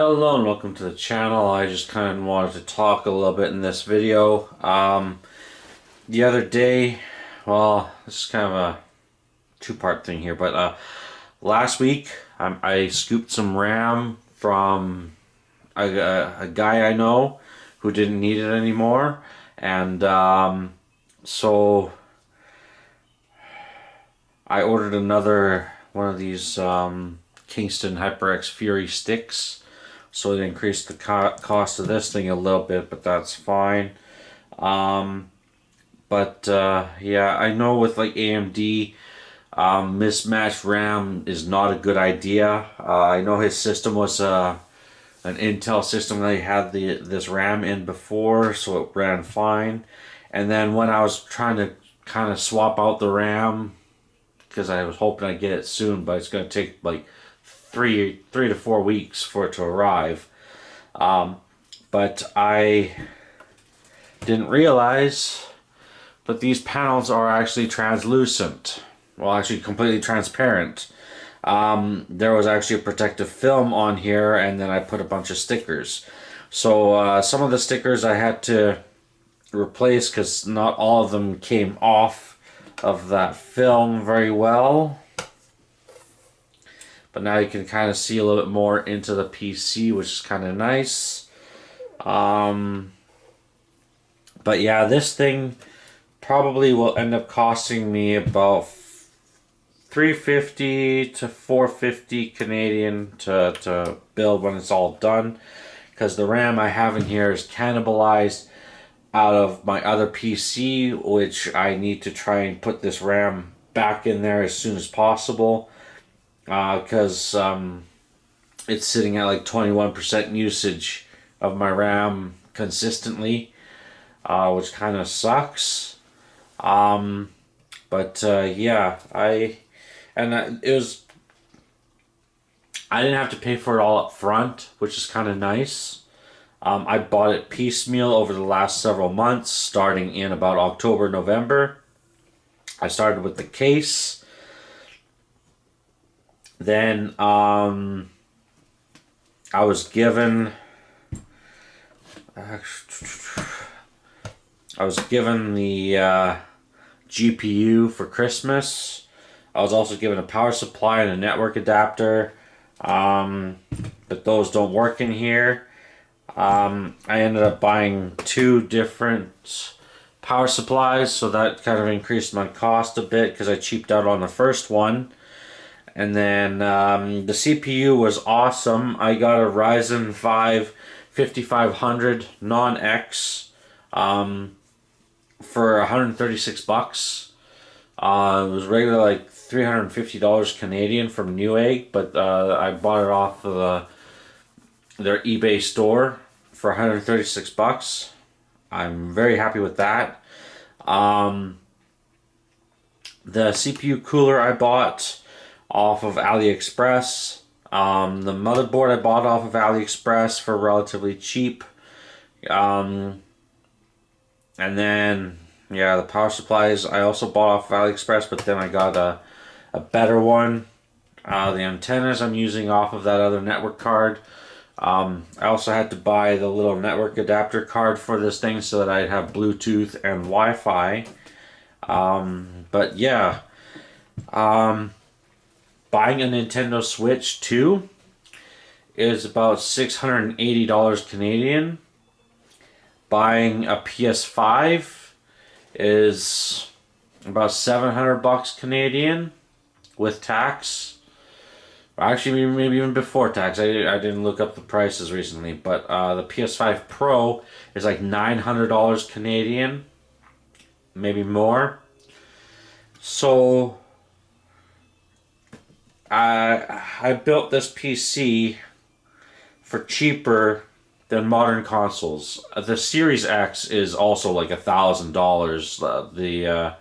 Hello and welcome to the channel. I just kind of wanted to talk a little bit in this video. The other day, well, this is kind of a two-part thing here, but last week I scooped some RAM from a guy I know who didn't need it anymore, and so I ordered another one of these Kingston HyperX Fury sticks. So it increased the cost of this thing a little bit, but that's fine. Yeah, I know with like AMD, mismatched RAM is not a good idea. I know his system was an Intel system that he had this RAM in before, so it ran fine. And then when I was trying to kind of swap out the RAM, because I was hoping I'd get it soon, but it's going to take like three to 4 weeks for it to arrive. But I didn't realize, but these panels are actually translucent. Well, actually completely transparent. There was actually a protective film on here, and then I put a bunch of stickers. So some of the stickers I had to replace because not all of them came off of that film very well. But now you can kind of see a little bit more into the PC, which is kind of nice. But yeah, this thing probably will end up costing me about 350 to 450 Canadian to build when it's all done. Because the RAM I have in here is cannibalized out of my other PC, which I need to try and put this RAM back in there as soon as possible. Because it's sitting at like 21% usage of my RAM consistently, which kind of sucks. Yeah, it was, I didn't have to pay for it all up front, which is kind of nice. I bought it piecemeal over the last several months, starting in about October, November. I started with the case. Then I was given the GPU for Christmas. I was also given a power supply and a network adapter, but those don't work in here. I ended up buying two different power supplies, so that kind of increased my cost a bit because I cheaped out on the first one. And then the CPU was awesome. I got a Ryzen 5 5500 non-X for $136. It was regular like $350 Canadian from Newegg, but I bought it off of their eBay store for $136. I'm very happy with that. The CPU cooler I bought off of AliExpress. The motherboard I bought off of AliExpress for relatively cheap. And then, yeah, the power supplies I also bought off of AliExpress, but then I got a better one. The antennas I'm using off of that other network card. I also had to buy the little network adapter card for this thing so that I'd have Bluetooth and Wi-Fi. But yeah. Buying a Nintendo Switch 2 is about $680 Canadian. Buying a PS5 is about $700 Canadian with tax. Actually, maybe even before tax. I didn't look up the prices recently, but the PS5 Pro is like $900 Canadian, maybe more. So I built this PC for cheaper than modern consoles. The Series X is also like $1,000.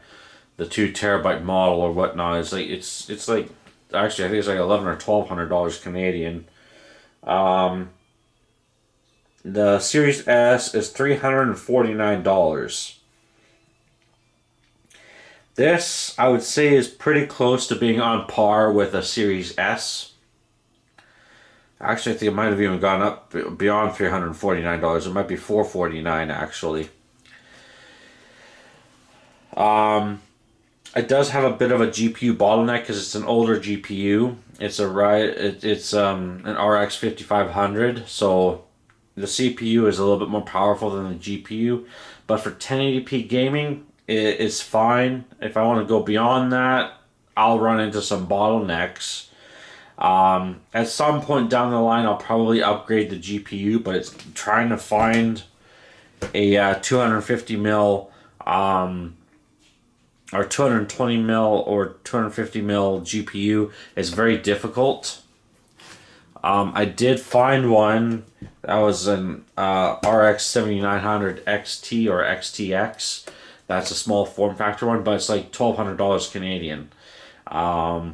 The 2 terabyte model or whatnot is like it's like actually I think it's like 11 or $1,200 Canadian. The Series S is $349. This, I would say, is pretty close to being on par with a Series S. Actually, I think it might have even gone up beyond $349. It might be $449 actually. It does have a bit of a GPU bottleneck because it's an older GPU. It's an RX 5500, so the CPU is a little bit more powerful than the GPU. But for 1080p gaming, it's fine. If I want to go beyond that, I'll run into some bottlenecks. At some point down the line, I'll probably upgrade the GPU, but it's trying to find a 250 mil or 220 mil or 250 mil GPU is very difficult. I did find one that was an RX 7900 XT or XTX. That's a small form factor one, but it's like $1,200 Canadian. I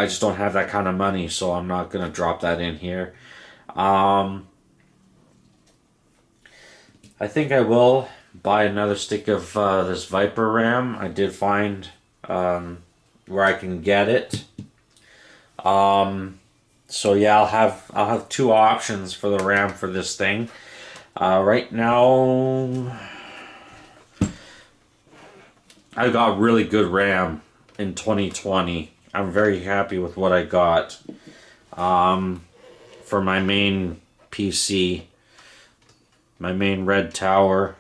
just don't have that kind of money, so I'm not gonna drop that in here. I think I will buy another stick of this Viper RAM. I did find where I can get it. So yeah, I'll have two options for the RAM for this thing. Right now, I got really good RAM in 2020. I'm very happy with what I got for my main PC, my main Red Tower.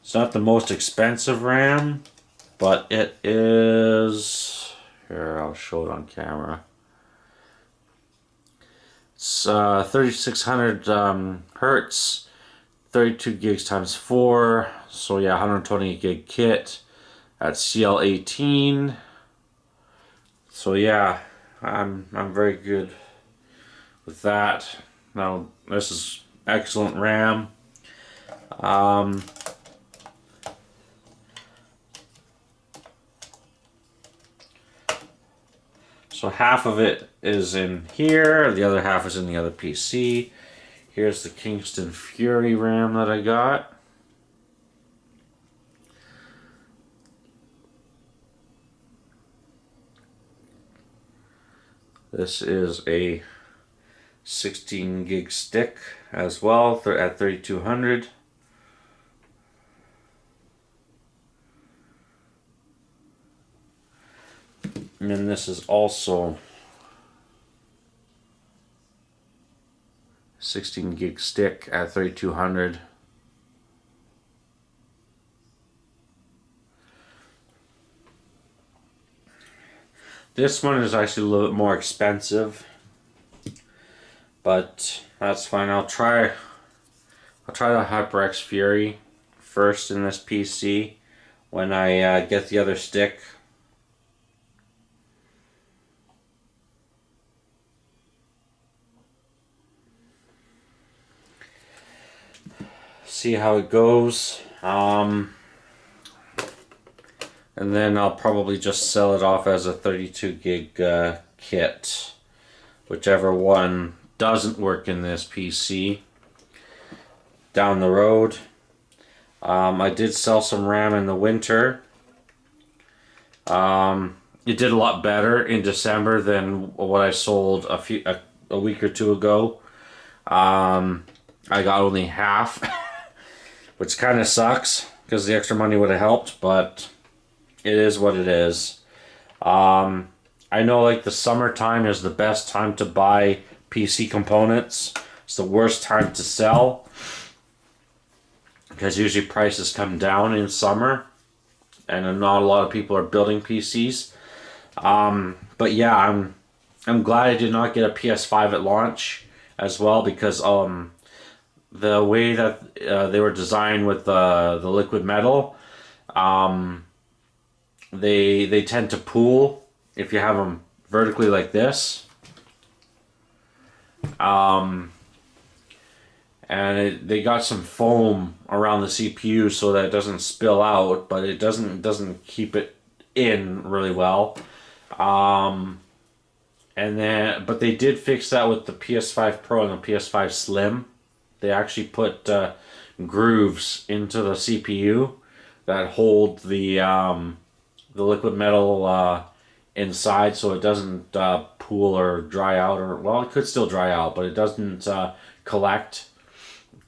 It's not the most expensive RAM, but it is. Here, I'll show it on camera. It's 3600 hertz, 32 gigs times 4. So yeah, 120 gig kit at CL18. So yeah, I'm very good with that. Now this is excellent RAM. So half of it is in here, the other half is in the other PC. Here's the Kingston Fury RAM that I got. This is a 16 gig stick as well at 3200. And then this is also 16 gig stick at 3200. This one is actually a little bit more expensive, but that's fine. I'll try the HyperX Fury first in this PC when I get the other stick. See how it goes. And then I'll probably just sell it off as a 32 gig kit. Whichever one doesn't work in this PC down the road. I did sell some RAM in the winter. It did a lot better in December than what I sold a week or two ago. I got only half, which kind of sucks because the extra money would have helped, but it is what it is. I know like the summertime is the best time to buy PC components. It's the worst time to sell because usually prices come down in summer and not a lot of people are building PCs. But yeah, I'm glad I did not get a PS5 at launch as well because the way that they were designed with the liquid metal, they tend to pool if you have them vertically like this. And they got some foam around the CPU so that it doesn't spill out, but it doesn't keep it in really well. And then, but they did fix that with the PS5 Pro and the PS5 Slim. They actually put grooves into the CPU that hold the the liquid metal inside, so it doesn't pool or dry out, or well, it could still dry out, but it doesn't collect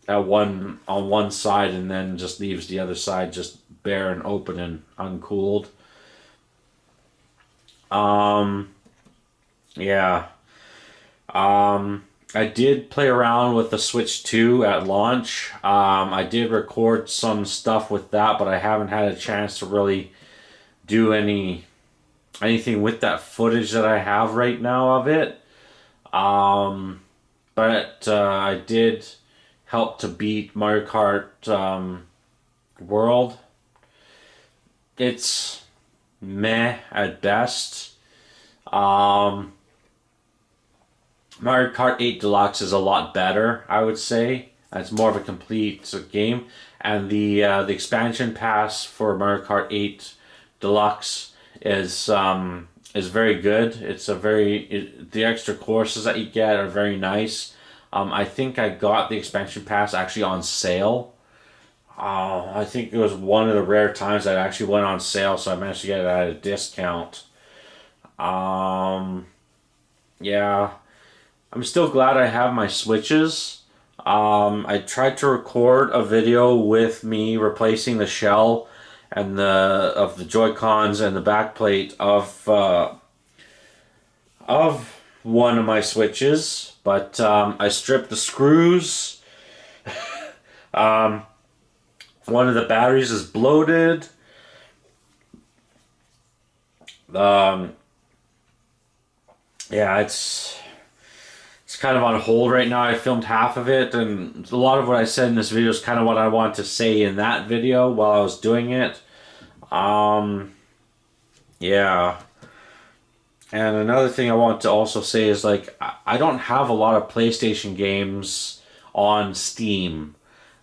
at on one side and then just leaves the other side just bare and open and uncooled. Yeah. I did play around with the Switch 2 at launch. I did record some stuff with that, but I haven't had a chance to really do anything with that footage that I have right now of it. But I did help to beat Mario Kart World. It's meh at best. Mario Kart 8 Deluxe is a lot better, I would say. It's more of a complete game, and the expansion pass for Mario Kart 8 Deluxe is very good. The extra courses that you get are very nice. I think I got the expansion pass actually on sale. I think it was one of the rare times that it actually went on sale, so I managed to get it at a discount. Yeah, I'm still glad I have my Switches. I tried to record a video with me replacing the shell and the Joy Cons and the backplate of one of my Switches, but I stripped the screws. One of the batteries is bloated. Yeah, it's kind of on hold right now. I filmed half of it, and a lot of what I said in this video is kind of what I wanted to say in that video while I was doing it. Yeah. And another thing I want to also say is, like, I don't have a lot of PlayStation games on Steam.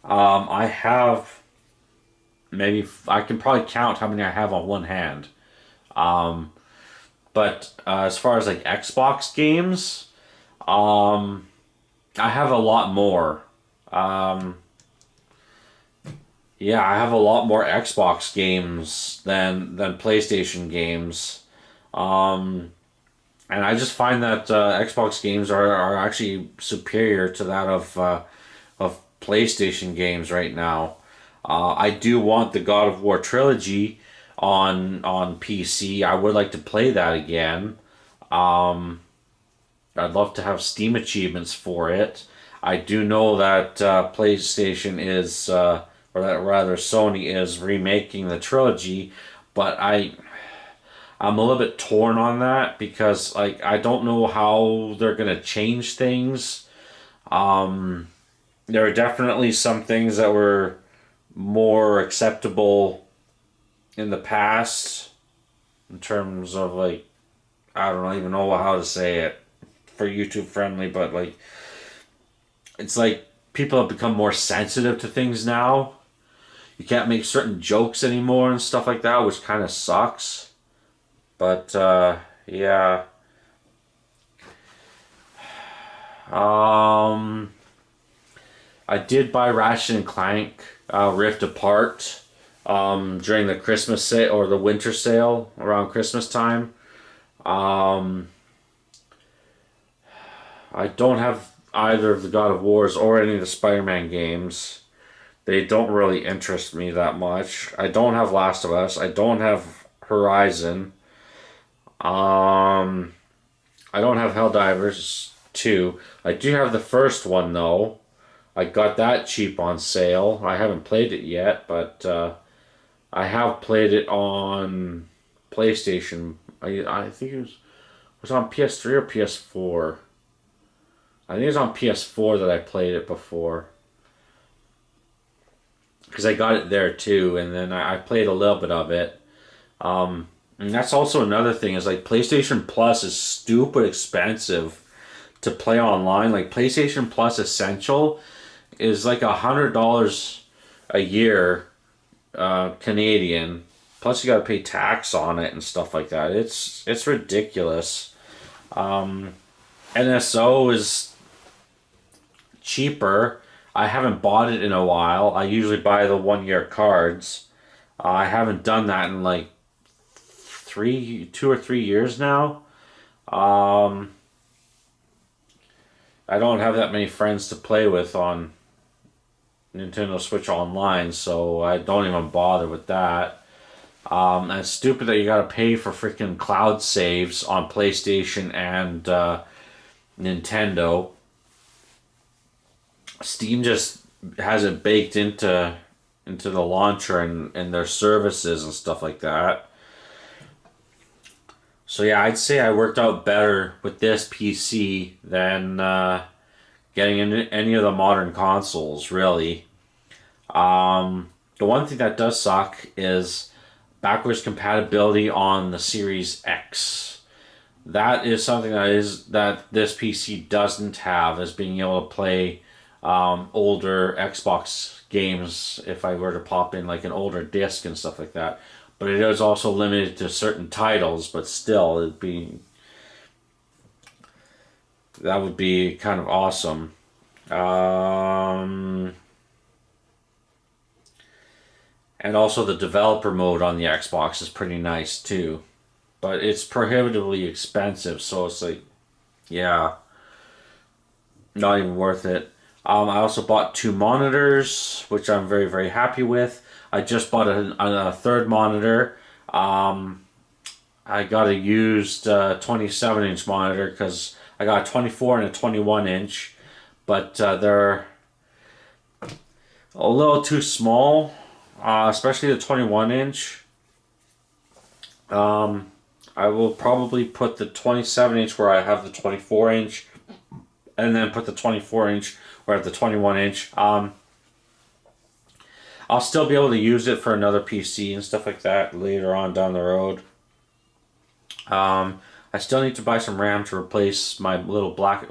I have maybe, I can probably count how many I have on one hand. But as far as like Xbox games, I have a lot more. Yeah, I have a lot more Xbox games than PlayStation games. And I just find that Xbox games are actually superior to that of PlayStation games right now. I do want the God of War trilogy on PC. I would like to play that again. I'd love to have Steam achievements for it. I do know that PlayStation is, or that rather Sony is remaking the trilogy, but I'm a little bit torn on that because like I don't know how they're gonna change things. There are definitely some things that were more acceptable in the past in terms of like I don't even know how to say it for YouTube friendly, but like it's like people have become more sensitive to things now. You can't make certain jokes anymore and stuff like that, which kind of sucks. But yeah. I did buy Ratchet and Clank Rift Apart during the Christmas sale or the winter sale around Christmas time. I don't have either of the God of Wars or any of the Spider-Man games. They don't really interest me that much. I don't have Last of Us. I don't have Horizon. I don't have Helldivers 2. I do have the first one though. I got that cheap on sale. I haven't played it yet, but I have played it on PlayStation. I think it was on PS3 or PS4. I think it was on PS4 that I played it before. Because I got it there too, and then I played a little bit of it. And that's also another thing is like PlayStation Plus is stupid expensive to play online. Like PlayStation Plus Essential is like $100 a year, Canadian. Plus you got to pay tax on it and stuff like that. It's ridiculous. NSO is cheaper. I haven't bought it in a while. I usually buy the 1 year cards. I haven't done that in like 2 or 3 years now. I don't have that many friends to play with on Nintendo Switch Online, so I don't even bother with that. And it's stupid that you gotta pay for freaking cloud saves on PlayStation and Nintendo. Steam just has it baked into the launcher and their services and stuff like that. So yeah, I'd say I worked out better with this PC than getting into any of the modern consoles, really. The one thing that does suck is backwards compatibility on the Series X. That is something that this PC doesn't have, is being able to play older Xbox games if I were to pop in like an older disc and stuff like that. But it is also limited to certain titles, but still that would be kind of awesome. And also the developer mode on the Xbox is pretty nice too. But it's prohibitively expensive, so it's like, yeah, not even worth it. I also bought 2 monitors, which I'm very, very happy with. I just bought a third monitor. I got a used 27-inch monitor because I got a 24 and a 21-inch, but they're a little too small, especially the 21-inch. I will probably put the 27-inch where I have the 24-inch, and then put the 24-inch where I have the 21-inch. I'll still be able to use it for another PC and stuff like that later on down the road. I still need to buy some RAM to replace my black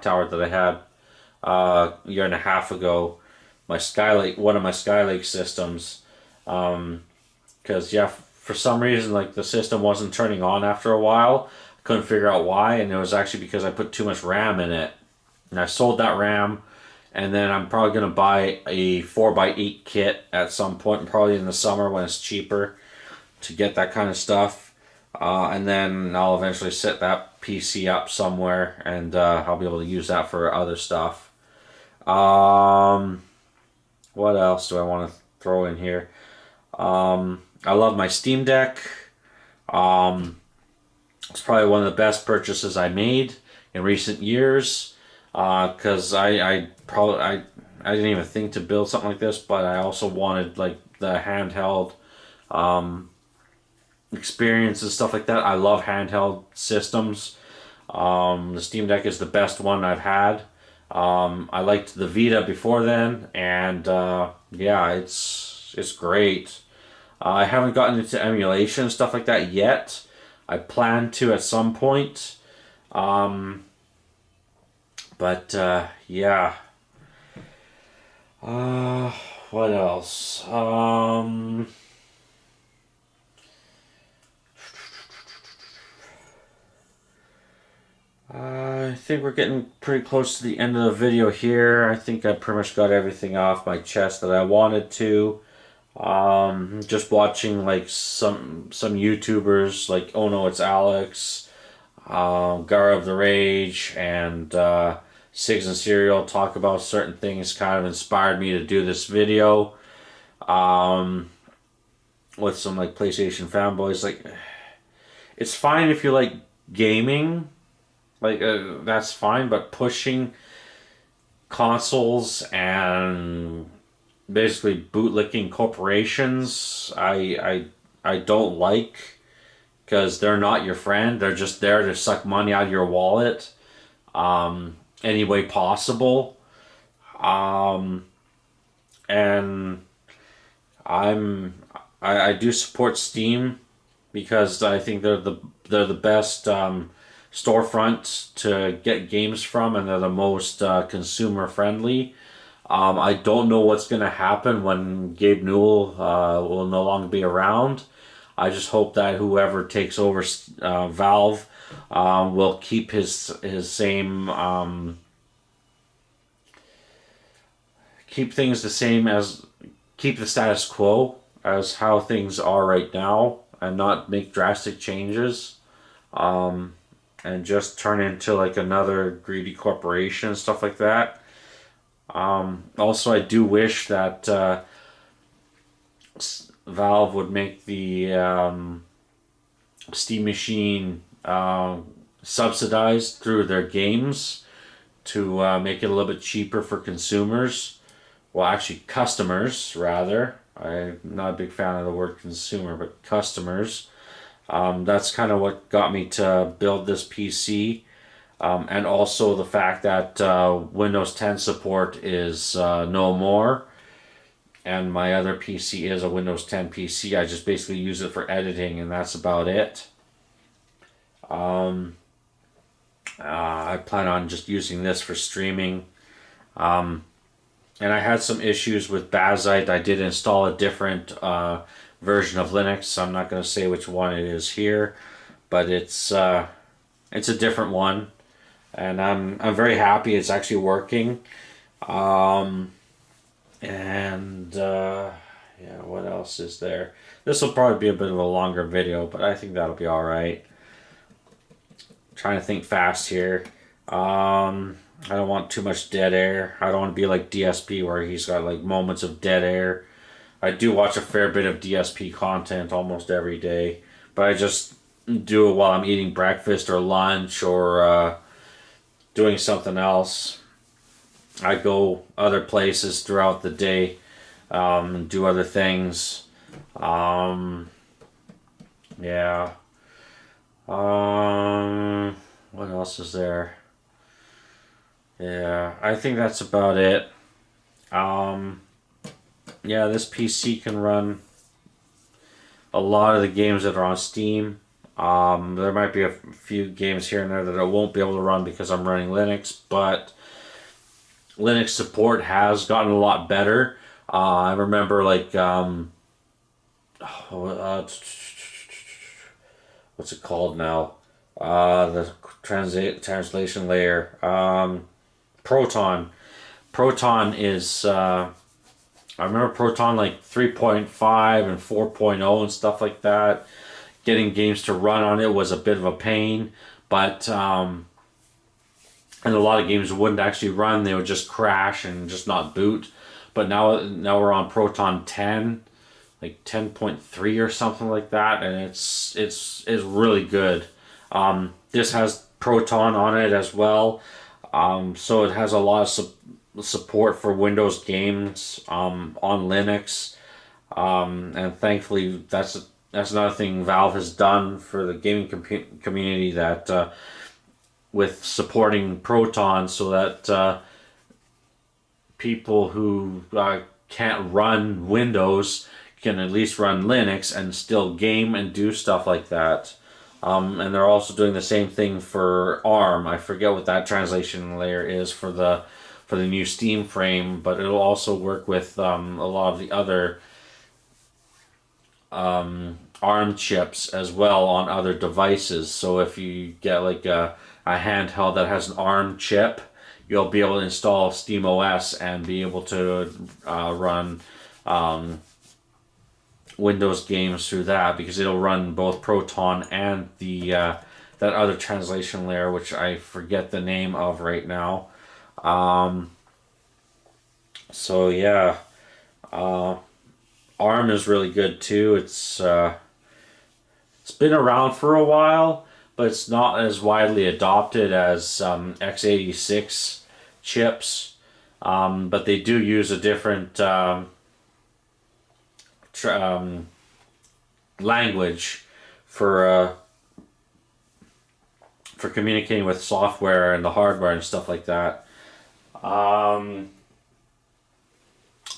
tower that I had a year and a half ago. My Skylake, one of my Skylake systems, because for some reason like the system wasn't turning on after a while. I couldn't figure out why, and it was actually because I put too much RAM in it. And I sold that RAM, and then I'm probably going to buy a 4x8 kit at some point, probably in the summer when it's cheaper to get that kind of stuff. And then I'll eventually set that PC up somewhere, and I'll be able to use that for other stuff. What else do I want to throw in here? I love my Steam Deck. It's probably one of the best purchases I made in recent years. Because I didn't even think to build something like this, but I also wanted like the handheld experience and stuff like that. I love handheld systems. The Steam Deck is the best one I've had. I liked the Vita before then, and yeah, it's great. I haven't gotten into emulation and stuff like that yet. I plan to at some point. But yeah. What else? I think we're getting pretty close to the end of the video here. I think I pretty much got everything off my chest that I wanted to. Just watching like some YouTubers like Oh No It's Alex, Gara of the Rage, and Sigs and Serial talk about certain things kind of inspired me to do this video. With some like PlayStation fanboys, like it's fine if you like gaming, like that's fine, but pushing consoles and basically bootlicking corporations, I don't like, because they're not your friend. They're just there to suck money out of your wallet, any way possible. And I do support Steam because I think they're the best storefront to get games from, and they're the most consumer friendly. I don't know what's going to happen when Gabe Newell will no longer be around. I just hope that whoever takes over Valve will keep his same keep things the same, as keep the status quo as how things are right now. and not make drastic changes, and just turn into like another greedy corporation and stuff like that. Also, I do wish that Valve would make the Steam Machine subsidized through their games to make it a little bit cheaper for consumers. Well, actually, customers, rather. I'm not a big fan of the word consumer, but customers. That's kind of what got me to build this PC. And also the fact that Windows 10 support is no more. And my other PC is a Windows 10 PC. I just basically use it for editing, and that's about it. I plan on just using this for streaming. And I had some issues with Bazzite. I did install a different version of Linux. I'm not going to say which one it is here, but it's a different one, and I'm very happy it's actually working. Yeah, what else is there? This will probably be a bit of a longer video, but I think that'll be all right. Trying to think fast here. I don't want too much dead air. I don't want to be like DSP where he's got like moments of dead air. I do watch a fair bit of DSP content almost every day, but I just do it while I'm eating breakfast or lunch or doing something else. I go other places throughout the day, and do other things. Yeah. What else is there? Yeah, I think that's about it. Yeah, this PC can run a lot of the games that are on Steam. There might be a few games here and there that I won't be able to run because I'm running Linux, but Linux support has gotten a lot better. I remember like what's it called now? The translation layer. Proton. Proton is I remember Proton like 3.5 and 4.0 and stuff like that. Getting games to run on it was a bit of a pain, but and a lot of games wouldn't actually run. They would just crash and just not boot. But now we're on Proton 10, like 10.3 or something like that, and it's really good. This has Proton on it as well, so it has a lot of support for Windows games on Linux, and thankfully that's another thing Valve has done for the gaming community, that with supporting Proton, so that people who can't run Windows can at least run Linux and still game and do stuff like that. And they're also doing the same thing for ARM. I forget what that translation layer is for the new Steam frame, but it'll also work with a lot of the other ARM chips as well on other devices. So if you get like a handheld that has an ARM chip, you'll be able to install SteamOS and be able to run Windows games through that, because it'll run both Proton and the that other translation layer, which I forget the name of right now. So yeah, ARM is really good too. It's been around for a while, but it's not as widely adopted as x86 chips. But they do use a different language for communicating with software and the hardware and stuff like that.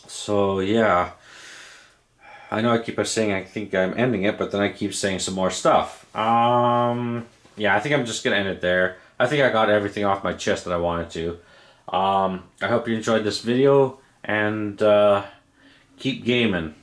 So yeah, I know I keep saying I think I'm ending it, but then I keep saying some more stuff. Yeah, I think I'm just gonna end it there. I think I got everything off my chest that I wanted to. I hope you enjoyed this video, and keep gaming.